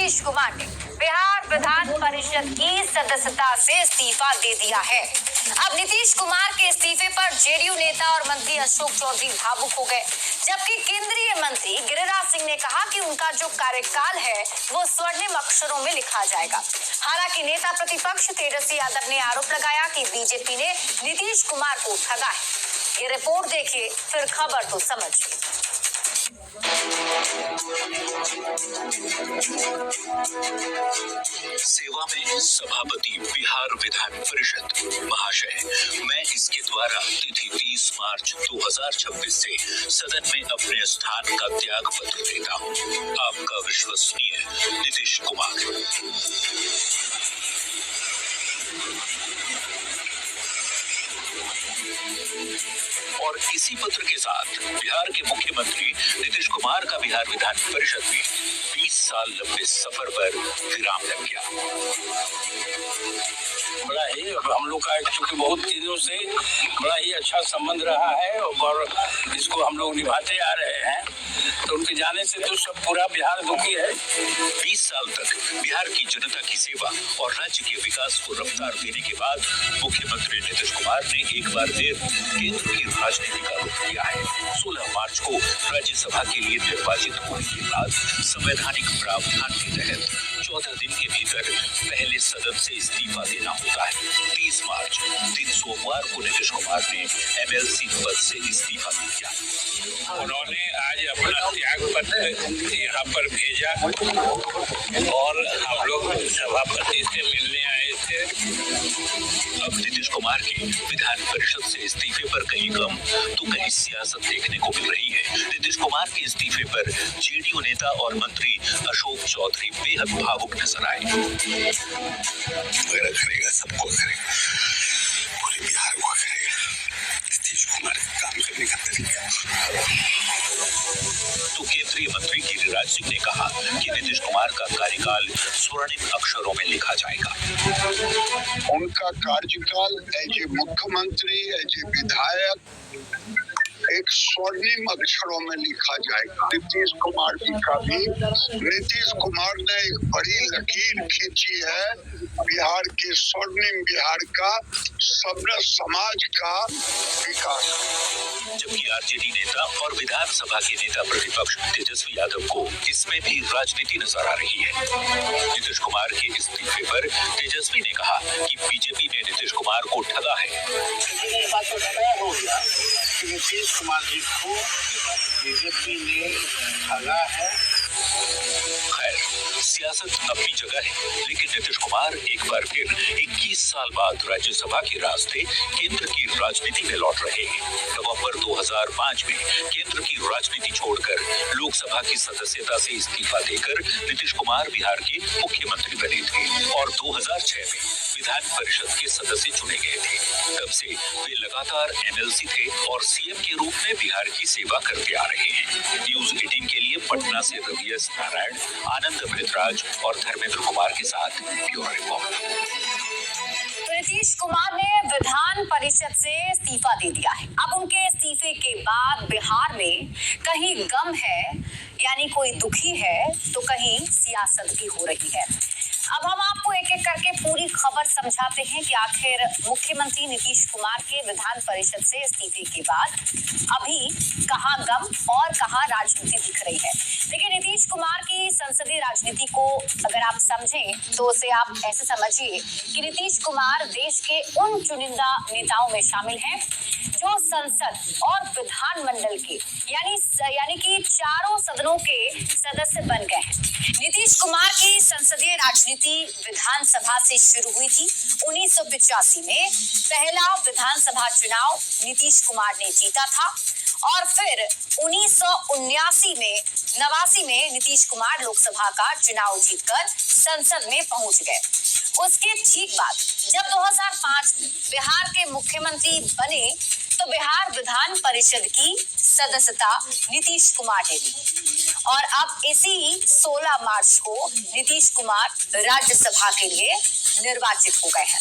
नीतीश कुमार ने बिहार विधान परिषद की सदस्यता से इस्तीफा दे दिया है। अब नीतीश कुमार के इस्तीफे पर जेडीयू नेता और मंत्री अशोक चौधरी भावुक हो गए, जबकि केंद्रीय मंत्री गिरिराज सिंह ने कहा कि उनका जो कार्यकाल है वो स्वर्णिम अक्षरों में लिखा जाएगा। हालांकि नेता प्रतिपक्ष तेजस्वी यादव ने आरोप लगाया कि बीजेपी ने नीतीश कुमार को ठगा है। ये रिपोर्ट देखिए, फिर खबर तो समझिए। सेवा में सभापति बिहार विधान परिषद महाशय, मैं इसके द्वारा तिथि 30 मार्च 2026 से सदन में अपने स्थान का त्याग पत्र देता हूँ। आपका विश्वसनीय नीतीश कुमार। और इसी पत्र के साथ बिहार के मुख्यमंत्री नीतीश कुमार का बिहार विधान परिषद में 20 साल लंबे सफर पर विराम लग गया। बड़ा ही हम लोग का चूंकि बहुत दिनों से बड़ा ही अच्छा संबंध रहा है और इसको हम लोग निभाते आ रहे हैं, तो उनके जाने से तो सब पूरा बिहार दुखी है। 20 साल तक बिहार की जनता की सेवा और राज्य के विकास को रफ्तार देने के बाद मुख्यमंत्री नीतीश कुमार ने एक बार फिर केंद्र की राजनीति का रुख किया है। 16 मार्च को राज्यसभा के लिए निर्वाचित होने के बाद संवैधानिक प्रावधान के तहत 14 दिन के भीतर पहले सदन से इस्तीफा देना होता है। 30 मार्च दिन सोमवार को नीतीश कुमार ने एमएलसी पद से इस्तीफा दिया। उन्होंने आज अपना त्याग पत्र यहाँ पर भेजा और हम लोग सभापति से मिलने आए थे। अब नीतीश कुमार के विधान परिषद से इस्तीफे पर कहीं गम तो कहीं सियासत देखने को मिल रही है। नीतीश कुमार के इस्तीफे पर जेडीयू नेता और मंत्री अशोक चौधरी बेहद भावुक नजर आए। करेगा, सबको करेगा, पूरे बिहार को करेगा। नीतीश कुमार का काम करने का तरीका। तो केंद्रीय मंत्री गिरिराज सिंह ने कहा कि नीतीश कुमार का कार्यकाल स्वर्णिम अक्षरों में लिखा जाएगा। उनका कार्यकाल एज ए मुख्यमंत्री, एज ए विधायक एक स्वर्णिम अक्षरों में लिखा जाएगा। नीतीश कुमार जी का भी, नीतीश कुमार ने एक बड़ी लकीर खींची है बिहार के स्वर्णिम बिहार का, सभ्य समाज का विकास। जबकि आरजेडी नेता और विधानसभा के नेता प्रतिपक्ष तेजस्वी यादव को इसमें भी राजनीति नजर आ रही है। नीतीश कुमार के इस्तीफे पर तेजस्वी ने कहा कि बीजेपी ने नीतीश कुमार को ठगा है। नीतीश कुमार जी को बीजेपी ने ठगा है। खैर, सियासत अपनी जगह है, लेकिन नीतीश कुमार एक बार फिर 21 साल बाद राज्यसभा के रास्ते केंद्र की राजनीति में लौट रहे हैं। नवंबर 2005 में केंद्र की राजनीति छोड़कर लोकसभा की सदस्यता से इस्तीफा देकर नीतीश कुमार बिहार के मुख्यमंत्री बने थे और 2006 में विधान परिषद के सदस्य चुने गए थे। तब से वे लगातार एमएलसी थे और सीएम के रूप में बिहार की सेवा करते आ रहे हैं। न्यूज 18 के लिए पटना से रवि एस नारायण, आनंद अमृतराज और धर्मेंद्र कुमार के साथ ब्यूरो रिपोर्ट। नीतीश कुमार ने विधान परिषद से इस्तीफा दे दिया है। अब उनके इस्तीफे के बाद बिहार में कहीं गम है, यानी कोई दुखी है, तो कहीं सियासत भी हो रही है। अब हम आपको एक एक करके पूरी खबर समझाते हैं कि आखिर मुख्यमंत्री नीतीश कुमार के विधान परिषद से इस्तीफे के बाद अभी कहां गम और कहां राजनीति दिख रही है। देखिए, नीतीश कुमार की संसदीय राजनीति को अगर आप समझें तो उसे आप ऐसे समझिए कि नीतीश कुमार देश के उन चुनिंदा नेताओं में शामिल हैं जो संसद और विधानमंडल के यानी कि चारों सदनों के सदस्य बन गए हैं। नीतीश कुमार की संसदीय राजनीति विधानसभा से शुरू हुई थी। 1985 में पहला विधानसभा चुनाव नीतीश कुमार ने जीता था और फिर 1989 में नीतीश कुमार लोकसभा का चुनाव जीतकर संसद में पहुंच गए। उसके ठीक बाद जब 2005 में बिहार के मुख्यमंत्री बने तो बिहार विधान परिषद की सदस्यता नीतीश कुमार ने ली और अब इसी 16 मार्च को नीतीश कुमार राज्यसभा के लिए निर्वाचित हो गए हैं।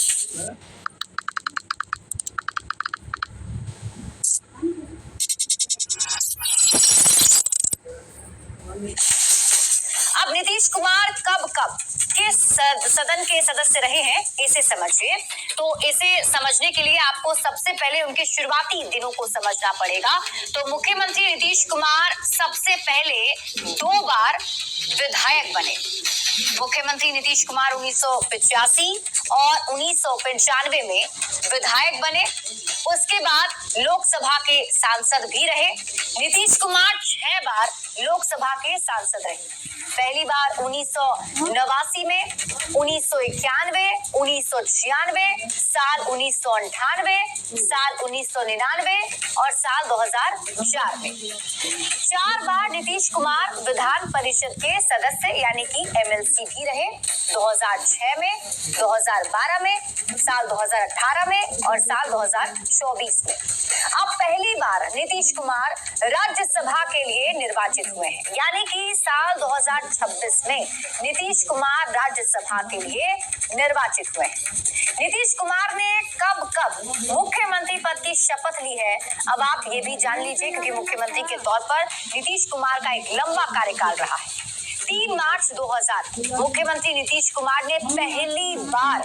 अब नीतीश कुमार कब कब किस सदन के सदस्य रहे हैं इसे समझिए। तो इसे समझने के लिए आपको सबसे पहले उनके शुरुआती दिनों को समझना पड़ेगा। तो मुख्यमंत्री नीतीश कुमार सबसे पहले 2 बार विधायक बने। मुख्यमंत्री नीतीश कुमार 1985 और 1995 में विधायक बने। उसके बाद लोकसभा के सांसद भी रहे। नीतीश कुमार 6 बार लोकसभा के सांसद रहे। पहली बार 1989 में, 1991, 1996, साल 1998, साल 1999 और साल 2004 में। 4 बार नीतीश कुमार विधान परिषद के सदस्य यानी कि एमएलसी भी रहे। 2006 में, 2012 में, साल 2018 में और साल 2024 में। अब पहली बार नीतीश कुमार राज्यसभा के लिए निर्वाचित हुए हैं, यानी कि साल 2026 में नीतीश कुमार राज्यसभा के लिए निर्वाचित हुए हैं। नीतीश कुमार ने कब कब मुख्यमंत्री पद की शपथ ली है, अब आप ये भी जान लीजिए, क्योंकि मुख्यमंत्री के तौर पर नीतीश कुमार का एक लंबा कार्यकाल रहा है। 3 मार्च 2000 मुख्यमंत्री नीतीश कुमार ने पहली बार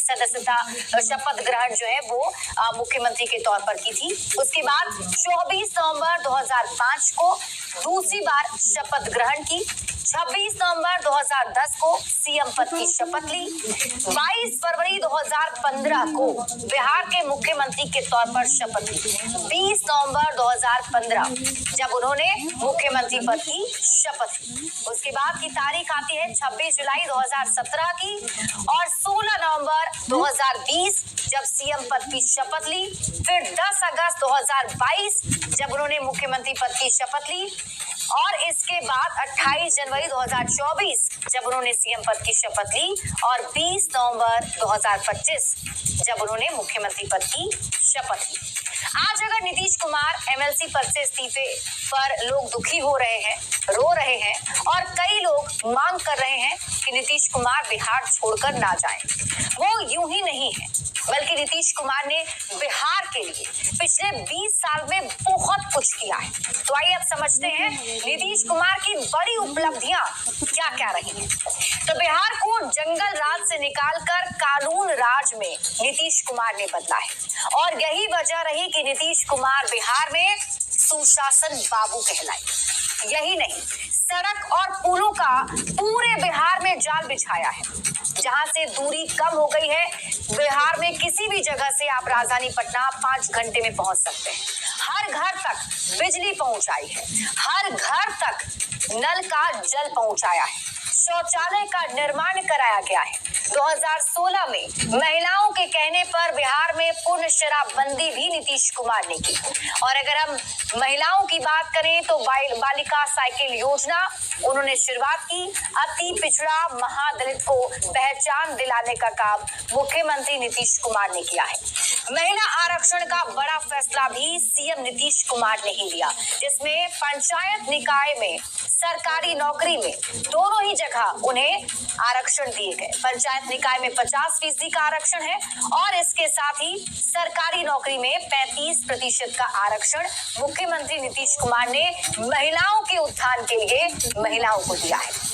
सदस्यता शपथ ग्रहण जो है वो मुख्यमंत्री के तौर पर की थी। उसके बाद 24 नवंबर 2005 को दूसरी बार शपथ ग्रहण की। 26 नवंबर 2010 को सीएम पद की शपथ ली। 22 फरवरी 2015 को बिहार के मुख्यमंत्री के तौर पर शपथ ली। 20 नवंबर 2015 जब उन्होंने मुख्यमंत्री पद की शपथ ली। उसके बाद की तारीख आती है 26 जुलाई 2017 की और 16 नवंबर 2020 जब सीएम पद की शपथ ली। फिर 10 अगस्त 2022 जब उन्होंने मुख्यमंत्री पद की शपथ ली और इसके बाद 28 जनवरी 2024 जब उन्होंने सीएम पद की शपथ ली और 20 नवंबर 2025 जब उन्होंने मुख्यमंत्री पद की शपथ ली। आज अगर नीतीश कुमार एमएलसी पद से इस्तीफे पर लोग दुखी हो रहे हैं, रो रहे हैं और कई लोग मांग कर रहे हैं कि नीतीश कुमार बिहार छोड़कर ना जाएं। वो यूं ही नहीं है, बल्कि नीतीश कुमार ने बिहार के लिए पिछले 20 साल में बहुत कुछ किया है। तो आइए अब समझते हैं नीतीश कुमार की बड़ी उपलब्धियां क्या क्या रही हैं। तो बिहार को जंगल राज से निकालकर कानून राज में नीतीश कुमार ने बदला है और यही वजह रही कि नीतीश कुमार बिहार में सुशासन बाबू कहलाए। यही नहीं, सड़क और पुलों का पूरे बिहार में जाल बिछाया है, जहां से दूरी कम हो गई है। बिहार में किसी भी जगह से आप राजधानी पटना 5 घंटे में पहुंच सकते हैं। हर घर तक बिजली पहुंचाई है, हर घर तक नल का जल पहुंचाया है, शौचालय का निर्माण कराया गया है। 2016 में महिलाओं के कहने पर बिहार में पूर्ण शराबबंदी भी नीतीश कुमार ने की। और अगर हम महिलाओं की बात करें तो बालिका साइकिल योजना उन्होंने शुरुआत की। अति पिछड़ा महादलित को पहचान दिलाने का काम मुख्यमंत्री नीतीश कुमार ने किया है। महिला आरक्षण का बड़ा फैसला भी सीएम नीतीश कुमार ने ही लिया, जिसमें पंचायत निकाय में सरकारी नौकरी में दोनों ही जगह उन्हें आरक्षण दिए गए। पंचायत निकाय में 50% का आरक्षण है और इसके साथ ही सरकारी नौकरी में 35% का आरक्षण मुख्यमंत्री नीतीश कुमार ने महिलाओं के उत्थान के लिए महिलाओं को दिया है।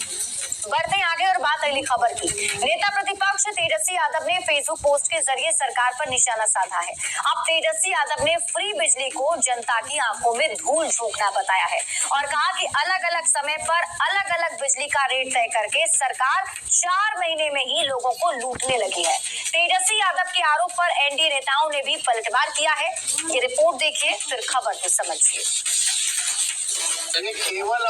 बढ़ते हैं आगे और बात अगली खबर की। नेता प्रतिपक्ष तेजस्वी यादव ने फेसबुक पोस्ट के जरिए सरकार पर निशाना साधा है। अब तेजस्वी यादव ने फ्री बिजली को जनता की आंखों में धूल झोंकना बताया है और कहा कि अलग अलग समय पर अलग अलग बिजली का रेट तय करके सरकार 4 महीने में ही लोगों को लूटने लगी है। तेजस्वी यादव के आरोप पर एनडीए नेताओं ने भी पलटवार किया है। ये रिपोर्ट देखिए फिर खबर को समझिए। केवल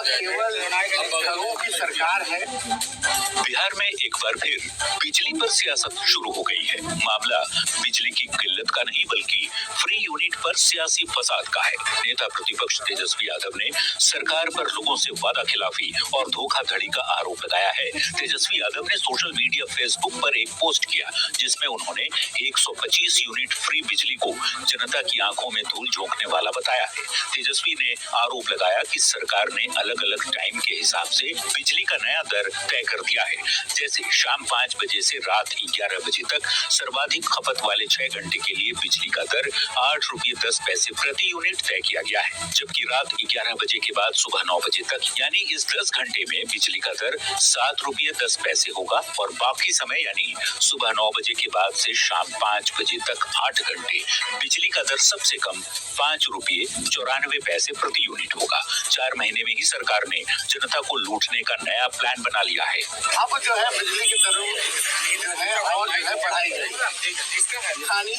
घरों की सरकार है। बिहार में एक बार फिर बिजली पर सियासत शुरू हो गई है। मामला बिजली की किल्लत का नहीं बल्कि फ्री यूनिट पर सियासी फसाद का है। नेता प्रतिपक्ष तेजस्वी यादव ने सरकार पर लोगों से वादा खिलाफी और धोखाधड़ी का आरोप लगाया है। तेजस्वी यादव ने सोशल मीडिया फेसबुक पर एक पोस्ट किया जिसमें उन्होंने 125 यूनिट फ्री बिजली को जनता की आंखों में धूल झोंकने वाला बताया है। तेजस्वी ने आरोप लगाया कि सरकार ने अलग अलग टाइम के हिसाब से बिजली का नया दर तय कर दिया है। जैसे शाम 5 बजे से रात 11 बजे तक सर्वाधिक खपत वाले 6 घंटे के लिए बिजली का दर 8 रुपये 10 पैसे प्रति यूनिट तय किया गया है, जबकि रात 11 बजे के बाद सुबह 9 बजे तक यानी इस 10 घंटे में बिजली का दर 7 रुपये 10 पैसे होगा और बाकी समय यानी सुबह 9 बजे के बाद से शाम 5 बजे तक 8 घंटे बिजली का दर सबसे कम 5 रुपये 94 पैसे प्रति यूनिट होगा। 4 महीने में ही सरकार ने जनता को लूटने का नया प्लान बना लिया है। अब जो है बिजली की दरों जो है और जो है बढ़ाई गई, यानी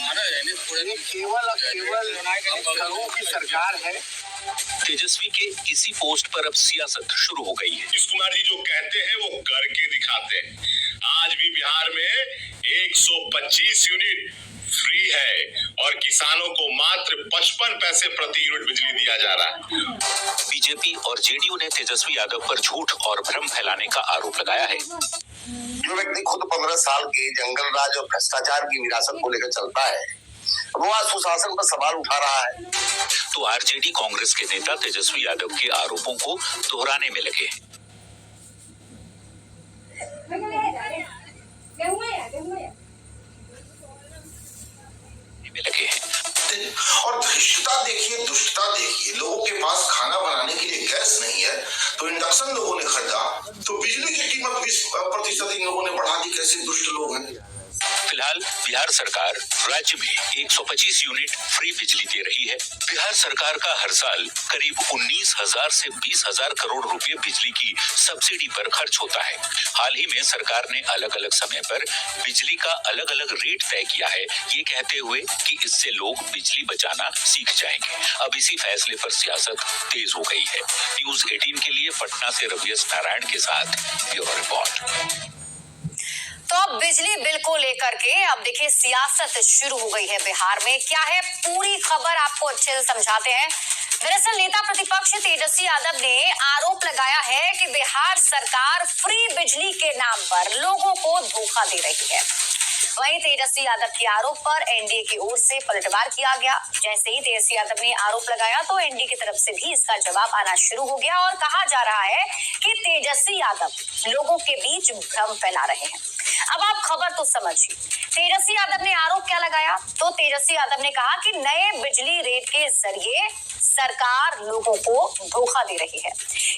केवल करों की सरकार है। तेजस्वी के इसी पोस्ट पर अब सियासत शुरू हो गई है। नीतीश कुमार जी जो कहते हैं वो करके दिखाते हैं। आज भी बिहार में 125 यूनिट फ्री है और किसानों को मात्र 55 पैसे प्रति यूनिट बिजली दिया जा रहा है। बीजेपी और जेडीयू ने तेजस्वी यादव पर झूठ और भ्रम फैलाने का आरोप लगाया है। जो व्यक्ति खुद 15 साल के जंगल राज और भ्रष्टाचार की विरासत को लेकर चलता है, वो आज सुशासन पर सवाल उठा रहा है। तो आरजेडी कांग्रेस के नेता तेजस्वी यादव के आरोपों को दोहराने में लगे। और धृष्टता देखिए, दुष्टता देखिए। लोगों के पास खाना बनाने के लिए गैस नहीं है तो इंडक्शन लोगों ने खरीदा, तो बिजली की कीमत 20% इन लोगों ने बढ़ा दी। कैसे दुष्ट लोग हैं। फिलहाल बिहार सरकार राज्य में 125 यूनिट फ्री बिजली दे रही है। बिहार सरकार का हर साल करीब 19,000 से 20,000 करोड़ रुपए बिजली की सब्सिडी पर खर्च होता है। हाल ही में सरकार ने अलग अलग समय पर बिजली का अलग अलग रेट तय किया है, ये कहते हुए कि इससे लोग बिजली बचाना सीख जाएंगे। अब इसी फैसले पर सियासत तेज हो गई है। न्यूज़ 18 के लिए पटना से रवियस नारायण के साथ ब्यूरो रिपोर्ट। तो अब बिजली बिल को लेकर के अब देखिए सियासत शुरू हो गई है बिहार में। क्या है पूरी खबर, आपको अच्छे से समझाते हैं। दरअसल नेता प्रतिपक्ष तेजस्वी यादव ने आरोप लगाया है कि बिहार सरकार फ्री बिजली के नाम पर लोगों को धोखा दे रही है। वहीं तेजस्वी यादव के आरोप पर एनडीए की ओर से पलटवार किया गया। जैसे ही तेजस्वी यादव ने आरोप लगाया तो एनडीए की तरफ से भी इसका जवाब आना शुरू हो गया और कहा जा रहा है कि तेजस्वी यादव लोगों के बीच भ्रम फैला रहे हैं। अब आप खबर तो समझिए। तेजस्वी यादव ने आरोप क्या लगाया, तो तेजस्वी यादव ने कहा कि नए बिजली रेट के जरिए सरकार लोगों को धोखा दे रही है।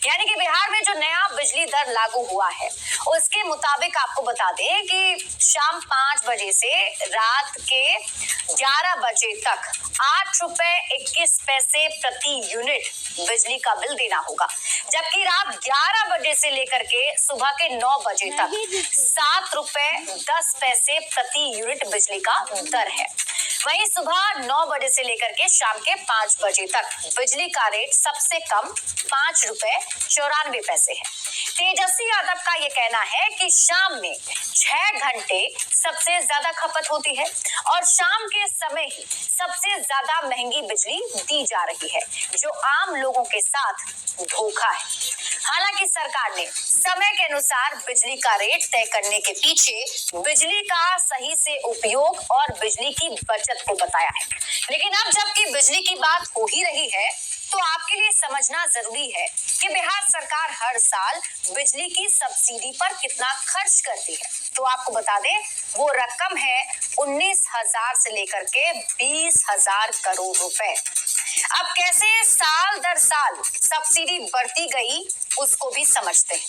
यानी कि बिहार में जो नया बिजली दर लागू हुआ है उसके मुताबिक आपको बता दें कि शाम 5 बजे से रात के 11 बजे तक 8 रुपए 21 पैसे प्रति यूनिट बिजली का बिल देना होगा, जबकि रात 11 बजे से लेकर के सुबह के 9 बजे तक 7 रुपए 10 पैसे प्रति यूनिट बिजली का दर है। वहीं सुबह 9 बजे से लेकर के शाम के 5 बजे तक बिजली का रेट सबसे कम 5 रुपए 94 पैसे है। तेजस्वी यादव का ये कहना है कि शाम में 6 घंटे सबसे ज्यादा खपत होती है और शाम के समय ही सबसे ज्यादा महंगी बिजली दी जा रही है, जो आम लोगों के साथ धोखा है। हालांकि सरकार ने समय के अनुसार बिजली का रेट तय करने के पीछे बिजली का सही से उपयोग और बिजली की बचत को बताया है। लेकिन अब जबकि बिजली की बात हो ही रही है तो आपके लिए समझना जरूरी है कि बिहार सरकार हर साल बिजली की सब्सिडी पर कितना खर्च करती है। तो आपको बता दें वो रकम है 19,000 से लेकर के 20,000 करोड़ रुपए। अब कैसे साल दर साल सब्सिडी बढ़ती गई उसको भी समझते हैं।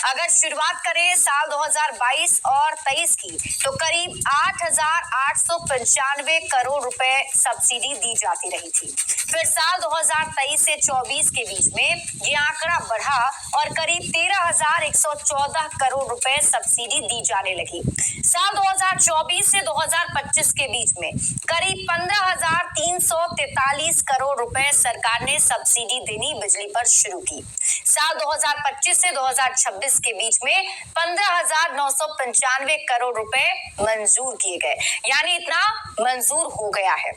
अगर शुरुआत करें साल 2022 और 23 की तो करीब 8,895 करोड़ रुपए सब्सिडी दी जाती रही थी। फिर साल 2023 से 24 के बीच में ये आंकड़ा बढ़ा और करीब 13,114 करोड़ रुपए सब्सिडी दी जाने लगी। साल 2024 से 2025 के बीच में करीब 15,343 करोड़ रुपए सरकार ने सब्सिडी देनी बिजली पर शुरू की। साल 2025 से 2026 के बीच में 15,995 करोड़ रुपए मंजूर किए गए, यानी इतना मंजूर हो गया है।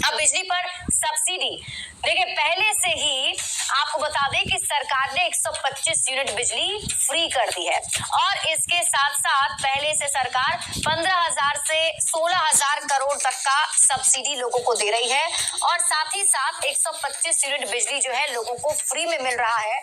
अब बिजली पर सब्सिडी, देखिए पहले से ही आपको बता दें कि सरकार ने 125 यूनिट बिजली फ्री कर दी है और इसके साथ साथ पहले से सरकार 15,000 से 16,000 करोड़ तक का सब्सिडी लोगों को दे रही है और साथ ही साथ 125 यूनिट बिजली जो है लोगों को फ्री में मिल रहा है,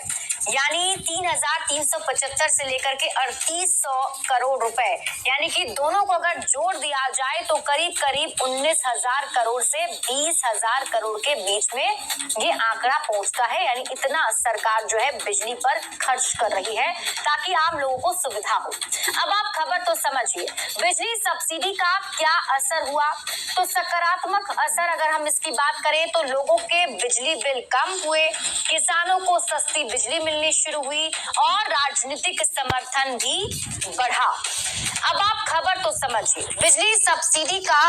यानी 3,375 से लेकर के 3,800 करोड़ रुपए, यानी कि दोनों को अगर जोड़ दिया जाए तो करीब करीब 19,000 करोड़ से 20,000 करोड़ के बीच में ये आंकड़ा पहुंचता है। यानी इतना सरकार जो है बिजली पर खर्च कर रही है ताकि आम लोगों को सुविधा हो। अब आप खबर तो समझिए, बिजली सब्सिडी का क्या असर हुआ, तो सकारात्मक असर अगर हम इसकी बात करें तो लोगों के बिजली बिल कम हुए, किसानों को सस्ती बिजली मिलनी शुरू हुई और राजनीतिक समर्थन भी बढ़ा। अब आप खबर तो समझिए, बिजली सब्सिडी का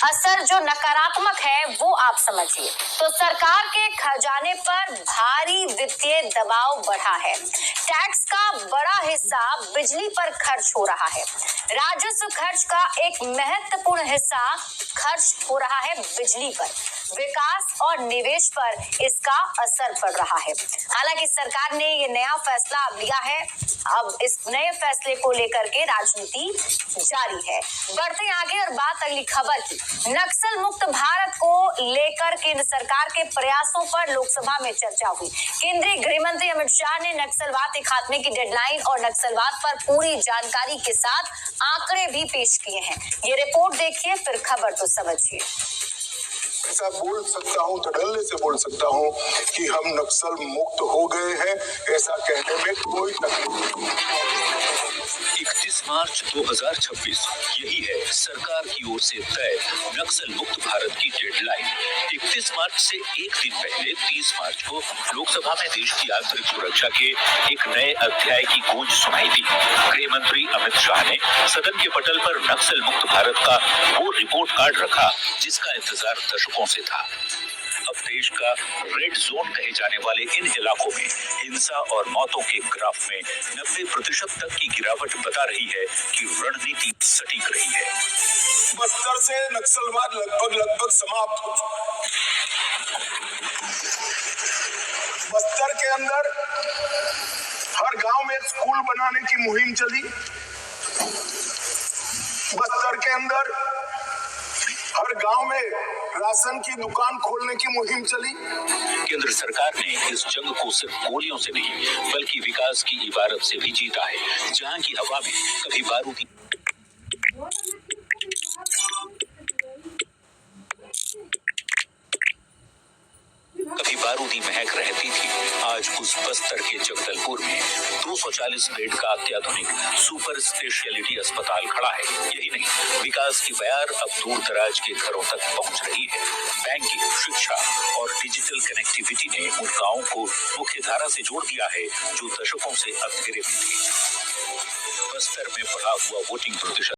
असर जो नकारात्मक है वो आप समझिए, तो सरकार के खजाने पर भारी वित्तीय दबाव बढ़ा है, टैक्स का बड़ा हिस्सा बिजली पर खर्च हो रहा है, राजस्व खर्च का एक महत्वपूर्ण हिस्सा खर्च हो रहा है बिजली पर, विकास और निवेश पर इसका असर पड़ रहा है। हालांकि सरकार ने ये नया फैसला अब लिया है, अब इस नए फैसले को लेकर के राजनीति जारी है। बढ़ते हैं आगे और बात अगली खबर की। नक्सल मुक्त भारत को लेकर केंद्र सरकार के प्रयासों पर लोकसभा में चर्चा हुई। केंद्रीय गृह मंत्री अमित शाह ने नक्सलवाद के खात्मे की डेडलाइन और नक्सलवाद पर पूरी जानकारी के साथ आंकड़े भी पेश किए हैं। ये रिपोर्ट देखिए, फिर खबर तो समझिए। ऐसा बोल सकता हूँ, धड़ल्ले से बोल सकता हूँ कि हम नक्सल मुक्त हो गए हैं, ऐसा कहने में कोई तकलीफ नहीं। 31 मार्च 2026 यही है सरकार की ओर से तय नक्सल मुक्त भारत की डेडलाइन। 31 मार्च से एक दिन पहले 30 मार्च को लोकसभा में देश की आंतरिक सुरक्षा के एक नए अध्याय की गूंज सुनाई दी। गृह मंत्री अमित शाह ने सदन के पटल पर नक्सल मुक्त भारत का वो रिपोर्ट कार्ड रखा जिसका इंतजार दशकों से था। अब देश का रेड जोन कहे जाने वाले इन इलाकों में हिंसा और मौतों के ग्राफ में 90% तक की गिरावट बता रही है कि रणनीति सटीक रही है। बस्तर से नक्सलवाद लगभग समाप्त हो चुका है। बस्तर के अंदर हर गांव में एक स्कूल बनाने की मुहिम चली। बस्तर के अंदर हर गांव में राशन की दुकान खोलने की मुहिम चली। केंद्र सरकार ने इस जंग को सिर्फ गोलियों से नहीं बल्कि विकास की इबारत से भी जीता है, जहां की हवा में कभी बारूदी महक रहती थी, आज उस बस्तर के जगदलपुर में 240 बेड का अत्याधुनिक सुपर स्पेशलिटी अस्पताल खड़ा है। यही नहीं, विकास की बयार अब दूर दराज के घरों तक पहुंच रही है। बैंकिंग, शिक्षा और डिजिटल कनेक्टिविटी ने उन गांवों को मुख्य धारा से जोड़ दिया है जो दशकों से अंधेरे में थी। बस्तर में बढ़ा हुआ वोटिंग प्रतिशत